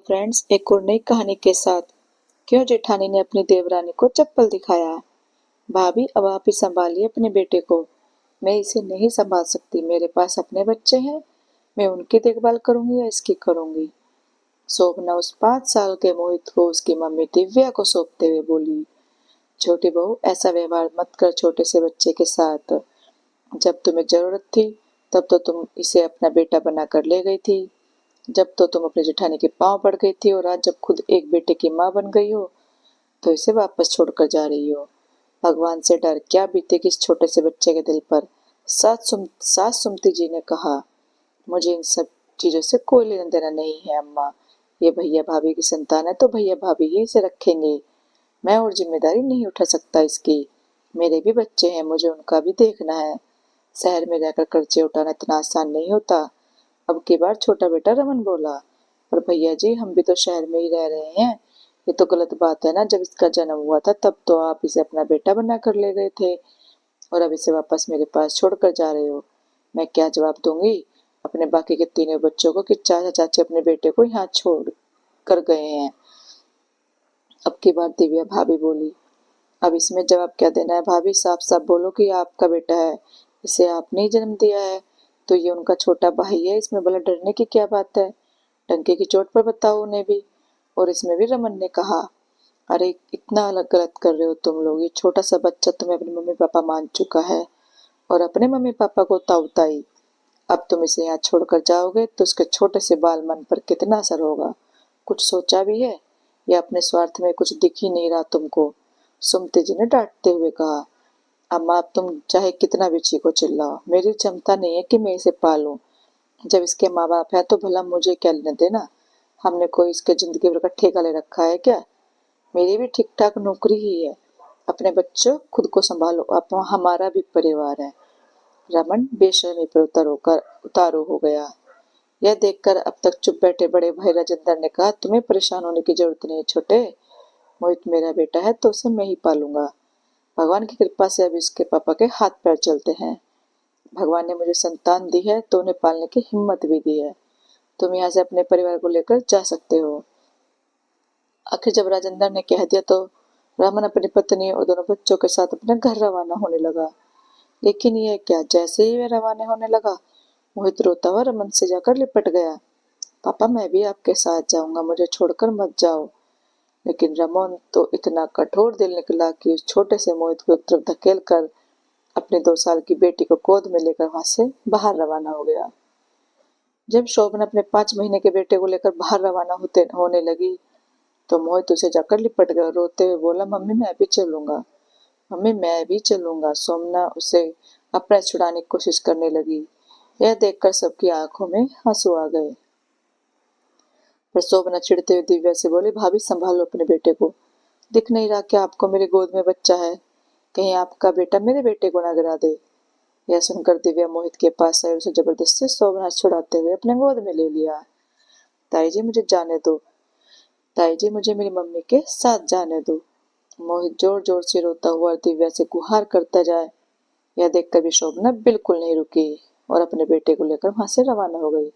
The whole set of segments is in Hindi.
फ्रेंड्स, एक और नई कहानी के साथ। क्यों जेठानी ने अपनी देवरानी को चप्पल दिखाया। भाभी, अब आप ही संभालिए अपने बेटे को। मैं इसे नहीं संभाल सकती। मेरे पास अपने बच्चे हैं। मैं उनकी देखभाल करूंगी या इसकी करूंगी। शोभना उस 5 साल के मोहित को उसकी मम्मी दिव्या को सौंपते हुए बोली, छोटी बहू, ऐसा व्यवहार मत कर छोटे से बच्चे के साथ। जब तुम्हें जरूरत थी तब तो तुम इसे अपना बेटा बना कर ले गई थी। जब तो तुम अपने जेठानी के पांव पड़ गई थी, और आज जब खुद एक बेटे की माँ बन गई हो तो इसे वापस छोड़कर जा रही हो। भगवान से डर क्या बीते कि इस छोटे से बच्चे के दिल पर। सास सुमती जी ने कहा, मुझे इन सब चीजों से कोई लेना देना नहीं है अम्मा। ये भैया भाभी की संतान है तो भैया भाभी ही इसे रखेंगे। मैं और जिम्मेदारी नहीं उठा सकता इसकी। मेरे भी बच्चे हैं, मुझे उनका भी देखना है। शहर में रहकर कर्जे उठाना इतना आसान नहीं होता। अब की बार छोटा बेटा रमन बोला, पर भैया जी, हम भी तो शहर में ही रह रहे हैं। ये तो गलत बात है ना। जब इसका जन्म हुआ था तब तो आप इसे अपना बेटा बना कर ले गए थे, और अब इसे वापस मेरे पास छोड़कर जा रहे हो। मैं क्या जवाब दूंगी अपने बाकी के तीनों बच्चों को कि चाचा चाची अपने बेटे को यहाँ छोड़ कर गए हैं। अब की बार दिव्या भाभी बोली, अब इसमें जवाब क्या देना है भाभी? साफ साफ बोलो कि आपका बेटा है, इसे आपने ही जन्म दिया है। तो ये उनका छोटा भाई है, इसमें भला डरने की क्या बात है? डंके की चोट पर बताओ उन्हें भी। और इसमें भी रमन ने कहा, अरे इतना अलग गलत कर रहे हो तुम लोग। ये छोटा सा बच्चा तुम्हें अपने मम्मी पापा मान चुका है, और अपने मम्मी पापा को ताऊताई। अब तुम इसे यहाँ छोड़कर जाओगे तो उसके छोटे से बाल मन पर कितना असर होगा। कुछ सोचा भी है, या अपने स्वार्थ में कुछ दिख ही नहीं रहा तुमको? सुमति जी ने डांटते हुए कहा, अम्मा, अब तुम चाहे कितना भी चीखो चिल्लाओ, मेरी क्षमता नहीं है कि मैं इसे पालूं। जब इसके माँ बाप है तो भला मुझे क्या लेने देना? हमने कोई इसके जिंदगी भर का ठेका ले रखा है क्या? मेरी भी ठीक ठाक नौकरी ही है। अपने बच्चों खुद को संभालो, अब हमारा भी परिवार है। रमन बेशर्मी पर उतारू हो गया। यह देखकर अब तक चुप बैठे बड़े भाई राजेंद्र ने कहा, तुम्हें परेशान होने की जरूरत नहीं है छोटे। मोहित मेरा बेटा है तो उसे मैं ही पालूंगा। भगवान की कृपा से अब इसके पापा के हाथ पैर चलते हैं। भगवान ने मुझे संतान दी है तो उन्हें पालने की हिम्मत भी दी है। तुम यहाँ से अपने परिवार को लेकर जा सकते हो। आखिर जब राजेंद्र ने कह दिया तो रामन अपनी पत्नी और दोनों बच्चों के साथ अपने घर रवाना होने लगा। लेकिन यह क्या, जैसे ही वह रवाना होने लगा, मोहित रोता हुआ रमन से जाकर लिपट गया। पापा, मैं भी आपके साथ जाऊंगा, मुझे छोड़कर मत जाओ। लेकिन रमन तो इतना कठोर दिल निकला कि उस छोटे से मोहित को एक तरफ धकेल कर अपने 2 साल की बेटी को गोद में लेकर वहां से बाहर रवाना हो गया। जब शोभन अपने 5 महीने के बेटे को लेकर बाहर रवाना होने लगी तो मोहित उसे जाकर लिपट गया और रोते हुए बोला, मम्मी मैं भी चलूंगा, मम्मी मैं भी चलूंगा। सोमना उसे अपने छुड़ाने की कोशिश करने लगी। यह देखकर सबकी आंखों में आंसू आ गए। फिर शोभना चिढ़ते हुए दिव्या से बोली, भाभी संभालो अपने बेटे को। दिख नहीं रहा कि आपको मेरी गोद में बच्चा है? कहीं आपका बेटा मेरे बेटे को ना गिरा दे। यह सुनकर दिव्या मोहित के पास आई और उसे जबरदस्ती शोभना छुड़ाते हुए अपने गोद में ले लिया। ताई जी मुझे जाने दो, ताई जी मुझे मेरी मम्मी के साथ जाने दो। मोहित जोर जोर से रोता हुआ दिव्या से गुहार करता जाए। यह देखकर भी शोभना बिल्कुल नहीं रुकी और अपने बेटे को लेकर वहां से रवाना हो गई।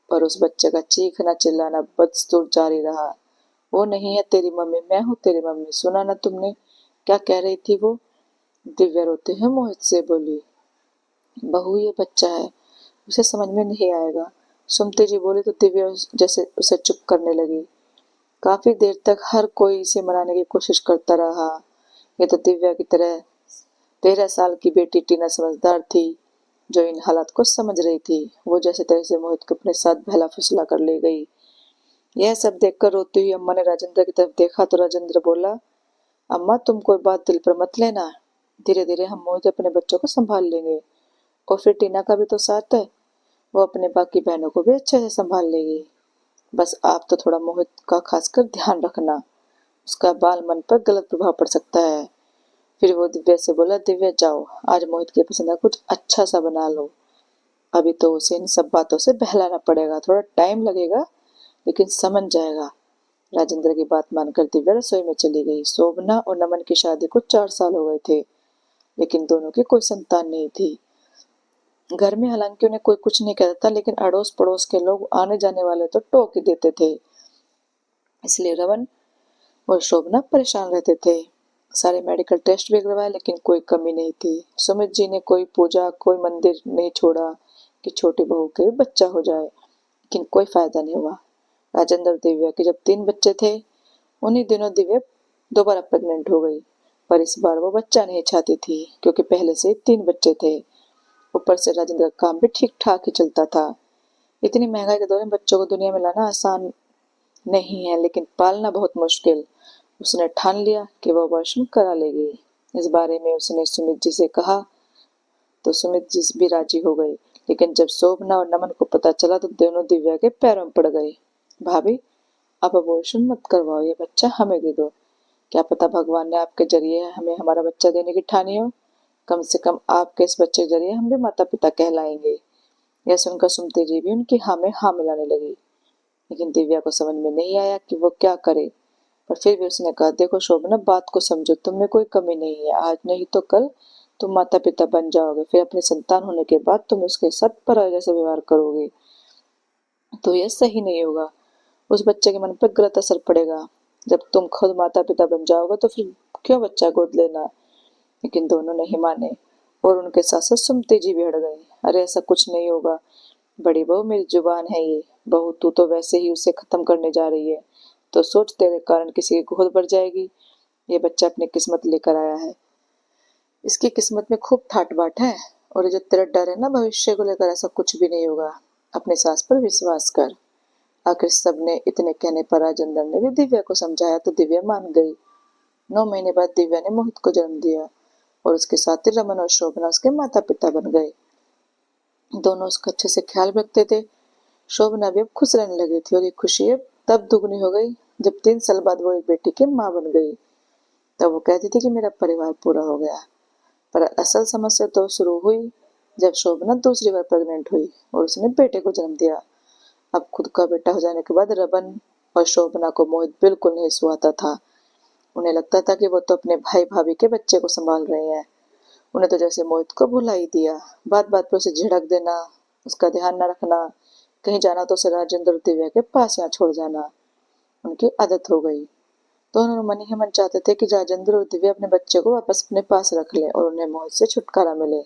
पर उस बच्चे का चीखना चिल्लाना बदस्तूर जारी रहा। वो नहीं है तेरी मम्मी, मैं हूँ तेरी मम्मी। सुना ना तुमने क्या कह रही थी वो? दिव्या रोते हुए मोहित से बोली, बहू ये बच्चा है, उसे समझ में नहीं आएगा। सुमति जी बोली तो दिव्या जैसे उसे चुप करने लगी। काफी देर तक हर कोई इसे मनाने की कोशिश करता रहा। ये तो दिव्या की तरह 13 साल की बेटी टीना समझदार थी, जो इन हालात को समझ रही थी। वो जैसे तैसे मोहित को अपने साथ बहला फुसला कर ले गई। यह सब देखकर रोती हुई अम्मा ने राजेंद्र की तरफ देखा तो राजेंद्र बोला, अम्मा तुम कोई बात दिल पर मत लेना। धीरे धीरे हम मोहित अपने बच्चों को संभाल लेंगे, और फिर टीना का भी तो साथ है, वो अपने बाकी बहनों को भी अच्छे से संभाल लेगी। बस आप तो थोड़ा मोहित का खासकर ध्यान रखना, उसका बाल मन पर गलत प्रभाव पड़ सकता है। फिर वो दिव्या से बोला, दिव्या जाओ, आज मोहित की पसंद का कुछ अच्छा सा बना लो। अभी तो उसे इन सब बातों से बहलाना पड़ेगा, थोड़ा टाइम लगेगा लेकिन समझ जाएगा। राजेंद्र की बात मानकर दिव्या रसोई में चली गई। शोभना और नमन की शादी को 4 साल हो गए थे, लेकिन दोनों की कोई संतान नहीं थी। घर में हालांकि उन्हें कोई कुछ नहीं कहता था, लेकिन अड़ोस पड़ोस के लोग आने जाने वाले तो टोक ही देते थे। इसलिए रमन और शोभना परेशान रहते थे। सारे मेडिकल टेस्ट भी करवाए लेकिन कोई कमी नहीं थी। सुमित जी ने कोई पूजा कोई मंदिर नहीं छोड़ा कि छोटी बहू के भी बच्चा हो जाए, लेकिन कोई फायदा नहीं हुआ। राजेंद्र और दिव्या के जब 3 बच्चे थे, उन्हीं दिनों दिव्या दोबारा प्रेग्नेंट हो गई। पर इस बार वो बच्चा नहीं चाहती थी क्योंकि पहले से 3 बच्चे थे। ऊपर से राजेंद्र का काम भी ठीक ठाक ही चलता था। इतनी महंगाई के दौर में बच्चों को दुनिया में लाना आसान नहीं है, लेकिन पालना बहुत मुश्किल। उसने ठान लिया कि वह अबॉर्शन करा लेगी। इस बारे में उसने सुमित जी से कहा तो सुमित जी भी राजी हो गई। लेकिन जब शोभना और नमन को पता चला तो दोनों दिव्या के पैरों में पड़ गए। भाभी, आप अबॉर्शन मत करवाओ, ये बच्चा हमें दे दो। क्या पता भगवान ने आपके जरिए हमें हमारा बच्चा देने की ठानी हो। कम से कम आपके इस बच्चे के जरिए हम भी माता पिता कहलाएंगे। यह सुनकर सुमति जी भी उनकी हाँ में हाँ मिलाने लगी। लेकिन दिव्या को समझ में नहीं आया कि वो क्या करे। पर फिर भी उसने कहा, देखो शोभना, बात को समझो, तुम में कोई कमी नहीं है। आज नहीं तो कल तुम माता पिता बन जाओगे। फिर अपनी संतान होने के बाद तुम उसके साथ पराये जैसे व्यवहार करोगे तो यह सही नहीं होगा। उस बच्चे के मन पर गलत असर पड़ेगा। जब तुम खुद माता पिता बन जाओगे तो फिर क्यों बच्चा गोद लेना। लेकिन दोनों नहीं माने और उनके साथ साथ सुमति जी भी अड़ गई। अरे ऐसा कुछ नहीं होगा बड़ी बहू, मेरी जुबान है ये। बहू, तू तो वैसे ही उसे खत्म करने जा रही है, तो सोच तेरे कारण किसी की गोद भर जाएगी। ये बच्चा अपनी किस्मत लेकर आया है, इसकी किस्मत में खूब ठाट बाट है। और ये जो तेरा डर है ना भविष्य को लेकर, ऐसा कुछ भी नहीं होगा। अपने सास पर विश्वास कर। आखिर सबने इतने कहने पर राजेंद्र ने भी दिव्या को समझाया तो दिव्या मान गई। 9 महीने बाद दिव्या ने मोहित को जन्म दिया और उसके साथ ही रमन और शोभना उसके माता पिता बन गए। दोनों उसका अच्छे से ख्याल रखते थे। शोभना भी अब खुश रहने लगी थी और ये खुशी अब तब दुगनी हो गई जब 3 साल बाद वो एक बेटी की माँ बन गई। तब वो कहती थी कि मेरा परिवार पूरा हो गया। पर असल समस्या तो शुरू हुई जब शोभना दूसरी बार प्रेग्नेंट हुई और उसने बेटे को जन्म दिया। अब खुद का बेटा हो जाने के बाद रमन और शोभना को मोहित बिल्कुल नहीं सुहाता था। उन्हें लगता था कि वो तो अपने भाई भाभी के बच्चे को संभाल रहे हैं। उन्हें तो जैसे मोहित को भुला ही दिया। बात बात पर उसे झिड़क देना, उसका ध्यान न रखना, कहीं जाना तो उसे राजेंद्र और दिव्या के पास यहाँ छोड़ जाना उनकी आदत हो गई। दोनों मन ही मन चाहते थे कि राजेंद्र और दिव्या अपने बच्चे को वापस अपने पास रख लें और उन्हें मोहित से छुटकारा मिले।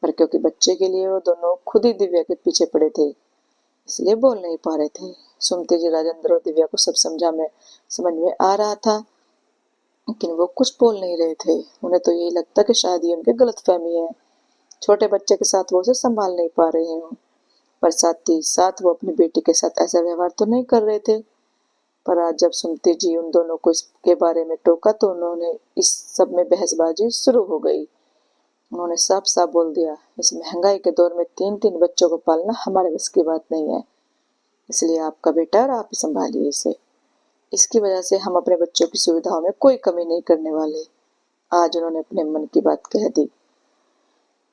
पर क्योंकि बच्चे के लिए वो दोनों खुद ही दिव्या के पीछे पड़े थे, इसलिए बोल नहीं पा रहे थे। सुमति जी, राजेंद्र और दिव्या को सब समझ में आ रहा था, लेकिन वो कुछ बोल नहीं रहे थे। उन्हें तो यही लगता कि शायद ये उनकी गलतफहमी है, छोटे बच्चे के साथ वो उसे संभाल नहीं पा रहे हों। पर साथ ही साथ वो अपनी बेटी के साथ ऐसा व्यवहार तो नहीं कर रहे थे। पर आज जब सुमति जी उन दोनों को इसके बारे में टोका तो उन्होंने इस सब में बहसबाजी शुरू हो गई। उन्होंने साफ साफ बोल दिया, इस महंगाई के दौर में 3-3 बच्चों को पालना हमारे बस की बात नहीं है, इसलिए आपका बेटा और आप ही संभालिए इसे। इसकी वजह से हम अपने बच्चों की सुविधाओं में कोई कमी नहीं करने वाले। आज उन्होंने अपने मन की बात कह दी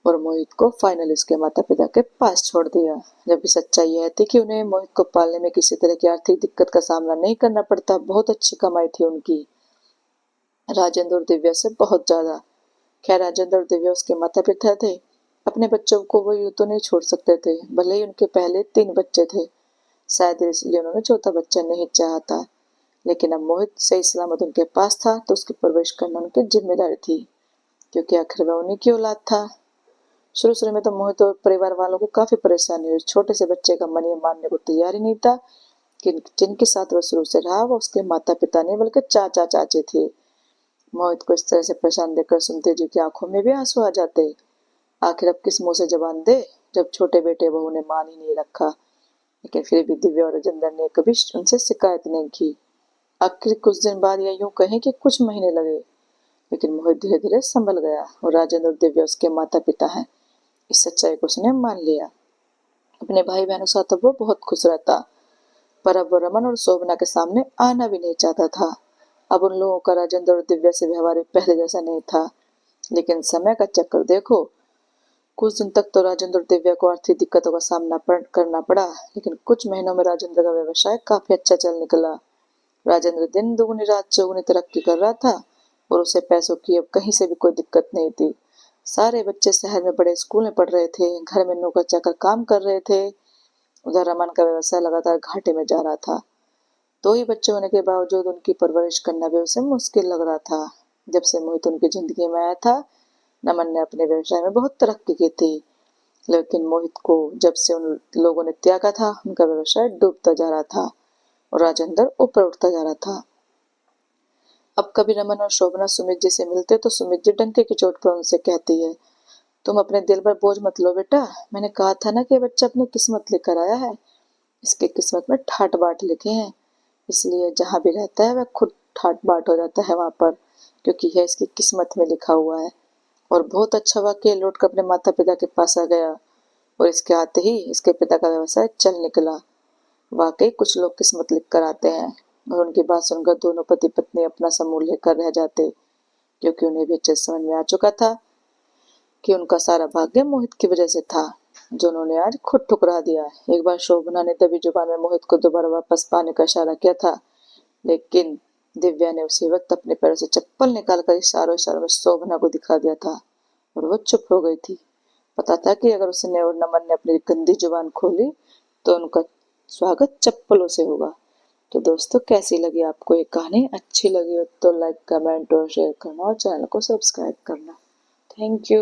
और मोहित को फाइनली उसके माता पिता के पास छोड़ दिया। जबकि सच्चाई यह थी कि उन्हें मोहित को पालने में किसी तरह की आर्थिक दिक्कत का सामना नहीं करना पड़ता। बहुत अच्छी कमाई थी उनकी, राजेंद्र और दिव्या से बहुत ज्यादा। खैर, राजेंद्र और दिव्या उसके माता पिता थे, अपने बच्चों को वो यूं तो नहीं छोड़ सकते थे, भले ही उनके पहले 3 बच्चे थे। शायद इसलिए उन्होंने चौथा बच्चा नहीं चाहा था। लेकिन अब मोहित सही सलामत उनके पास था तो उसकी परवरिश करना उनकी जिम्मेदारी थी, क्योंकि आखिर वह उन्हीं की औलाद था। शुरू शुरू में तो मोहित और परिवार वालों को काफी परेशानी हुई। छोटे से बच्चे का मन ये मानने को तैयार ही नहीं था कि जिनके साथ वह शुरू से रहा वो उसके माता पिता नहीं बल्कि चाचा चाची थे। मोहित को इस तरह से परेशान देखकर सुमति जी की आंखों में भी आंसू आ जाते। आखिर अब किस मुंह से जबान दे जब छोटे बेटे बहू ने मान ही नहीं रखा। लेकिन फिर भी दिव्या और राजेंद्र ने कभी उनसे शिकायत नहीं की। आखिर कुछ दिन बाद या यूं कहें कि कुछ महीने लगे, लेकिन मोहित धीरे धीरे संभल गया और राजेंद्र और दिव्या उसके माता पिता हैं, इस सच्चाई को उसने मान लिया। अपने भाई बहनों के साथ तो वो बहुत खुश रहता, पर अब वो रमन और शोभना के सामने आना भी नहीं चाहता था। अब उन लोगों का राजेंद्र और दिव्या से व्यवहार भी पहले जैसा नहीं था। लेकिन समय का चक्कर देखो, कुछ दिन तक तो राजेंद्र और दिव्या को आर्थिक दिक्कतों का सामना करना पड़ा, लेकिन कुछ महीनों में राजेंद्र का व्यवसाय काफी अच्छा चल निकला। राजेंद्र दिन दुगनी रात चौगुनी तरक्की कर रहा था और उसे पैसों की अब कहीं से भी कोई दिक्कत नहीं थी। सारे बच्चे शहर में बड़े स्कूल में पढ़ रहे थे, घर में नौकर चाकर काम कर रहे थे। उधर रमन का व्यवसाय लगातार घाटे में जा रहा था। दो ही बच्चे होने के बावजूद उनकी परवरिश करना भी उसे मुश्किल लग रहा था। जब से मोहित उनकी जिंदगी में आया था, नमन ने अपने व्यवसाय में बहुत तरक्की की थी, लेकिन मोहित को जब से उन लोगों ने त्यागा था, उनका व्यवसाय डूबता जा रहा था और राजेंद्र ऊपर उठता जा रहा था। अब कभी रमन और शोभना सुमित जी से मिलते तो सुमित जी डंके की चोट पर उनसे कहती है, तुम अपने दिल पर बोझ मत लो बेटा, मैंने कहा था ना कि बच्चा अपनी किस्मत लेकर आया है। इसकी किस्मत में ठाट बाट लिखे हैं, इसलिए जहां भी रहता है वह खुद ठाट बाट हो जाता है वहां पर, क्योंकि यह इसकी किस्मत में लिखा हुआ है। और बहुत अच्छा हुआ कि लौट कर अपने माता पिता के पास आ गया, और इसके आते ही इसके पिता का व्यवसाय चल निकला। वाकई कुछ लोग किस्मत लिख कर आते हैं। और उनकी बात सुनकर दोनों पति पत्नी अपना समूह लेकर रह जाते, क्योंकि उन्हें भी अच्छे समझ में आ चुका था कि उनका सारा भाग्य मोहित की वजह से था, जो उन्होंने आज खुद ठुकरा दिया। एक बार शोभना ने दबी जुबान में मोहित को दोबारा वापस पाने का इशारा किया था, लेकिन दिव्या ने उसी वक्त अपने पैरों से चप्पल निकालकर इशारों इशारों में शोभना को दिखा दिया था, और वो चुप हो गई थी। पता था कि अगर उसने और नमन ने अपनी गंदी जुबान खोली तो उनका स्वागत चप्पलों से होगा। तो दोस्तों, कैसी लगी आपको ये कहानी? अच्छी लगी हो तो लाइक, कमेंट और शेयर करना और चैनल को सब्सक्राइब करना। Thank you.